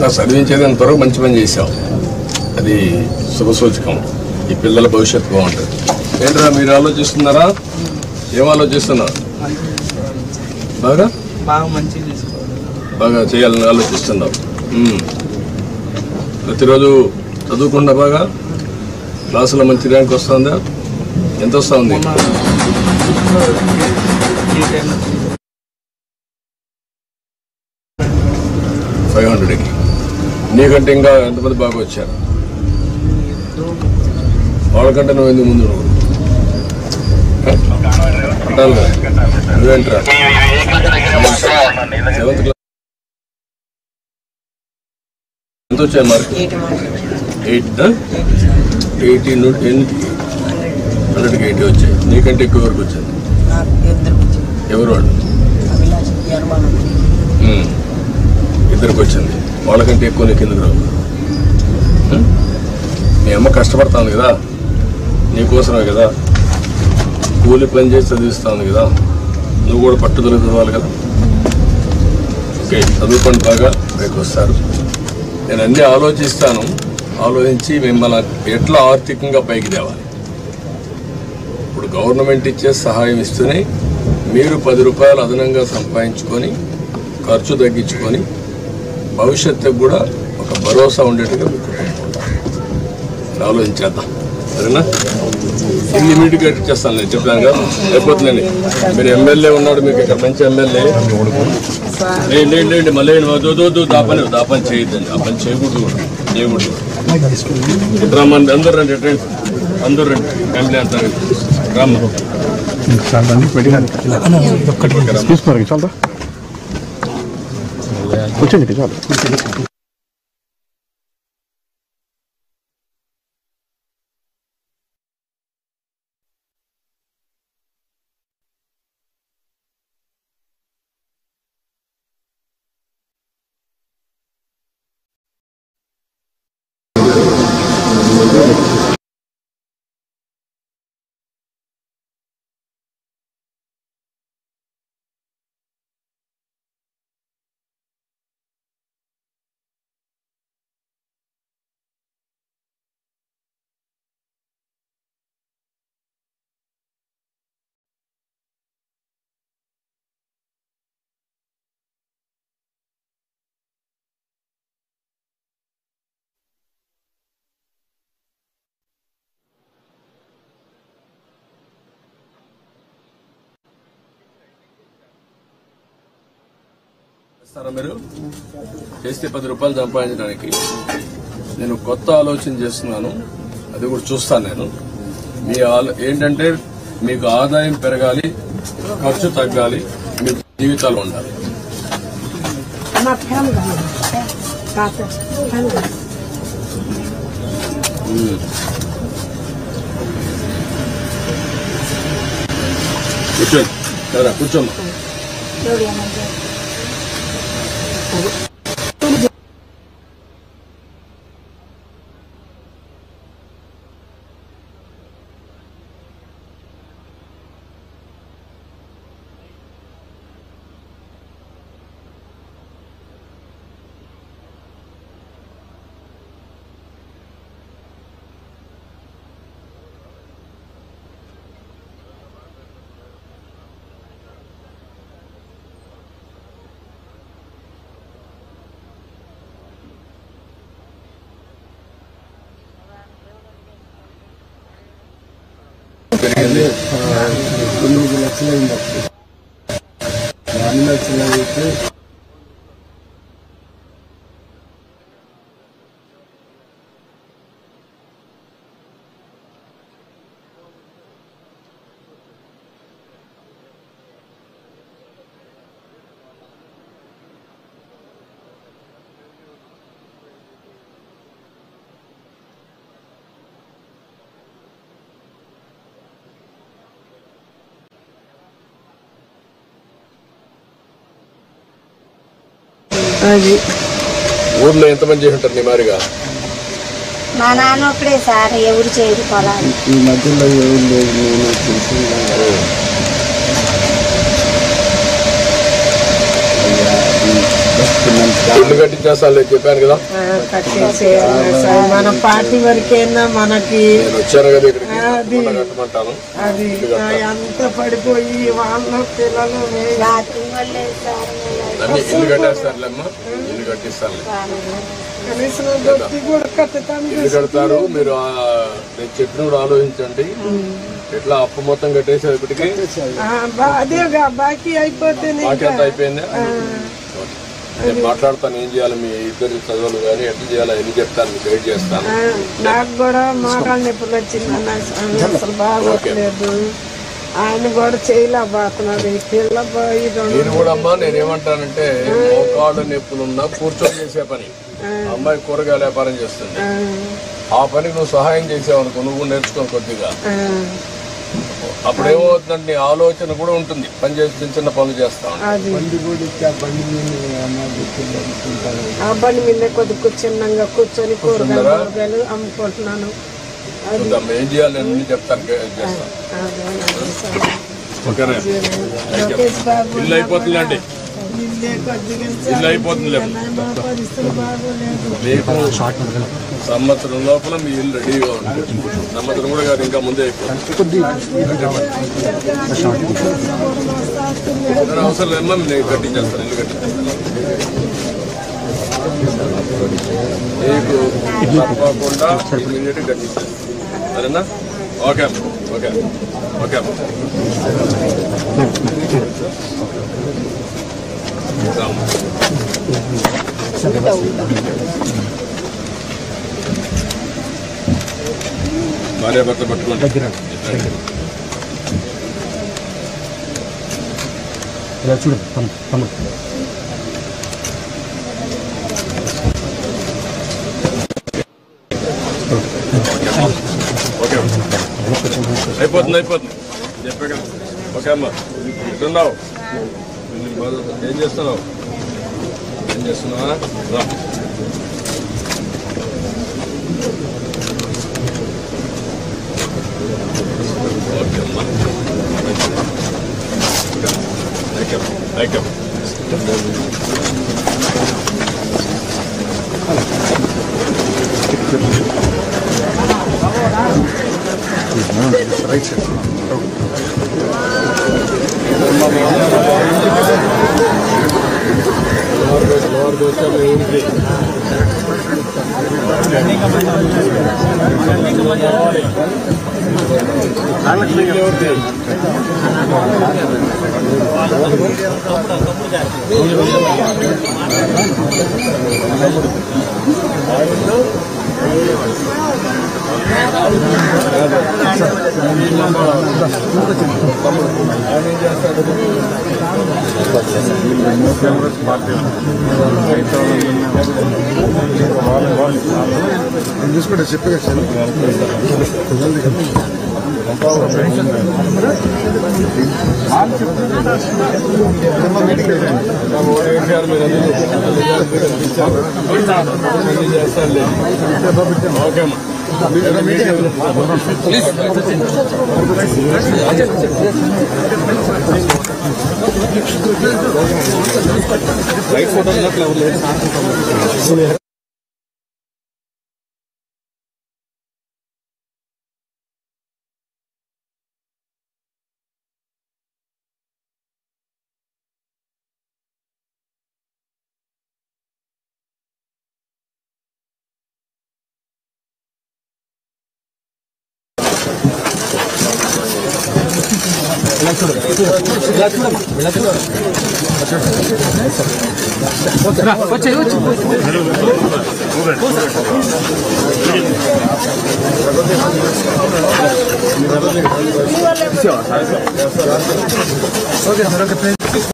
నాకు చదివించేది అంతవరకు మంచి పని చేశావు, అది శుభసూచకం. ఈ పిల్లల భవిష్యత్తు బాగుంటుంది. ఏంట్రా మీరు ఆలోచిస్తున్నారా? ఏం ఆలోచిస్తున్నారు? బాగా బాగా చేయాలని ఆలోచిస్తున్నావు. ప్రతిరోజు చదువుకుండా బాగా క్లాసులో మంచి ర్యాంక్ వస్తుందా? ఎంత వస్తుంది? 500కి. నీకంటే ఇంకా ఎంతమంది బాగా వచ్చారు? వాళ్ళకంటే నువ్వు ఎందుకు ముందు? నువ్వేంట్రా 7th క్లాస్ ఎంత వచ్చాయి మార్క్? 100కి 80 వచ్చాయి. నీకంటే ఎక్కువ వరకు వచ్చాయి. ఎవరు వాళ్ళు? ఇద్దరికి వచ్చింది. వాళ్ళకంటే ఎక్కువ నీకు ఎందుకు రావు? మీ అమ్మ కష్టపడతాను కదా, నీకోసమే కదా, కూలి పని చేసి చదివిస్తాను కదా, నువ్వు కూడా పట్టుదల చదవాలి కదా. ఓకే, చదువుకోండి, బాగా పైకి వస్తారు. నేను అన్నీ ఆలోచిస్తాను, ఆలోచించి మిమ్మల్ని ఎట్లా ఆర్థికంగా పైకి తేవాలి. ఇప్పుడు గవర్నమెంట్ ఇచ్చే సహాయం ఇస్తూనే మీరు 10 రూపాయలు అదనంగా సంపాదించుకొని ఖర్చు తగ్గించుకొని భవిష్యత్తుకు కూడా ఒక భరోసా ఉండేట్టుగా మీకు ఆలోచించేద్దాం. సరేనా? ఇమ్మీడియట్గా ఇచ్చేస్తాను, నేను చెప్పాను కదా. లేకపోతుందండి మీరు ఎమ్మెల్యే ఉన్నాడు, మీకు ఇక్కడ మంచి ఎమ్మెల్యే లేండి. మళ్ళీ దాపని చేయొద్దండి, ఆ పని చేయకూడదు. రమ్మండి, అందరూ రండి, అందరూ రండి, ఫ్యామిలీ అంటారు. రమ్మ చాలా కూర్చోండి, చాలు. మీరు చేస్తే 10 రూపాయలు సంపాదించడానికి నేను కొత్త ఆలోచన చేస్తున్నాను, అది కూడా చూస్తాను. నేను మీ ఏంటంటే మీకు ఆదాయం పెరగాలి, ఖర్చు తగ్గాలి, మీ జీవితాలు ఉండాలి. కూర్చోండి కదా, కూర్చోమ్మా. పెరిగింది 9 లక్షలు అయింది. 2 లక్షలు అయితే అది ఊర్లో ఎంతమంది చేసి ఉంటారు నీ మారిగా? మా నాన్న ఒక్కడే సార్, ఎవరు చేయరు పొలాలు. ఈ మధ్యలో ఎవరు లేదు, నేను తెలిసిందా. ఇల్లు కట్టించేస్తాను చెప్పాను కదా. కట్టేసేయాలి సార్. మన పార్టీ వరకైనా మనకి నేను వచ్చాను కదా ఇక్కడికి కట్టమంటాను. అది అంత పడిపోయి వాళ్ళ పిల్లలు రాత్రి వాళ్ళే సార్ అన్ని ఇల్లు కట్టేస్తారులేమ్మా, ఇల్లు కట్టిస్తాను. కనీసం దొడ్డి కూడా కట్టుతాను. ఇల్లు కడతారు. మీరు నేను చెప్పిన కూడా ఆలోచించండి. ఎట్లా అప్పు మొత్తం కట్టేసేది ఇప్పటికి అదేగా బాకీ అయిపోతే బాకీ ఎంత అయిపోయింది. నేను మాట్లాడతాను ఏం చేయాలి, మీ ఇద్దరు చదువులు కానీ ఎట్లా చేయాలి ఎన్ని చెప్తాను, మీకు గైడ్ చేస్తాను. నాకు కూడా మోకాళ్ళ నొప్పులు వచ్చిందన్న, అసలు బాగోట్లేదు. ఆయన కూడా చేయలేకపోతున్నారు. ఈ పిల్ల నేను కూడా అమ్మా నేనేమంటానంటే మోకాళ్ళ నొప్పులున్నా కూర్చొని చేసే పని. అమ్మాయి కూరగాయల వ్యాపారం చేస్తుంది, ఆ పనికి నువ్వు సహాయం చేసావనుకో, నువ్వు నేర్చుకో కొద్దిగా. అప్పుడు ఏమవుతుందంటే ఆలోచన కూడా ఉంటుంది, పని చేసి చిన్న చిన్న పనులు చేస్తాం. ఆ బండి మీద కొద్దిగా చిన్నగా కూర్చొని కూరగాయలు అమ్ముకుంటున్నాను. ఏం చేయాలి నేను చెప్తాను, చేస్తాను. ఓకేనా, ఇల్లు అయిపోతుందండి, ఇల్లు అయిపోతుంది. మీకు సంవత్సరం లోపల మీ ఇల్లు రెడీగా ఉంటుంది. సంవత్సరం కూడా కాదు, ఇంకా ముందే అయిపోతుంది. అవసరం లేదమ్మా, నేను కట్టించేస్తాను, ఇల్లు కట్టించేస్తాను. మీకు తప్పకుండా ఇమీడియట్గా కట్టించేస్తాను, సరేనా? ఓకే ఓకే ఓకే భార్య భర్త పట్టుకోండి. చూడు తమ్ముడు ఓకే అయిపోతుంది అయిపోతుంది చెప్పే కదా. ఓకే అమ్మా, ఎట్లున్నావు? ఏం చేస్తున్నావు? ఏం చేస్తున్నావా? ఓకే అమ్మా, థ్యాంక్ యూ. రైట్ సైడ్ చూసుకుంటే చెప్పే ఓకే రైట్ ఫోటో వచ్చే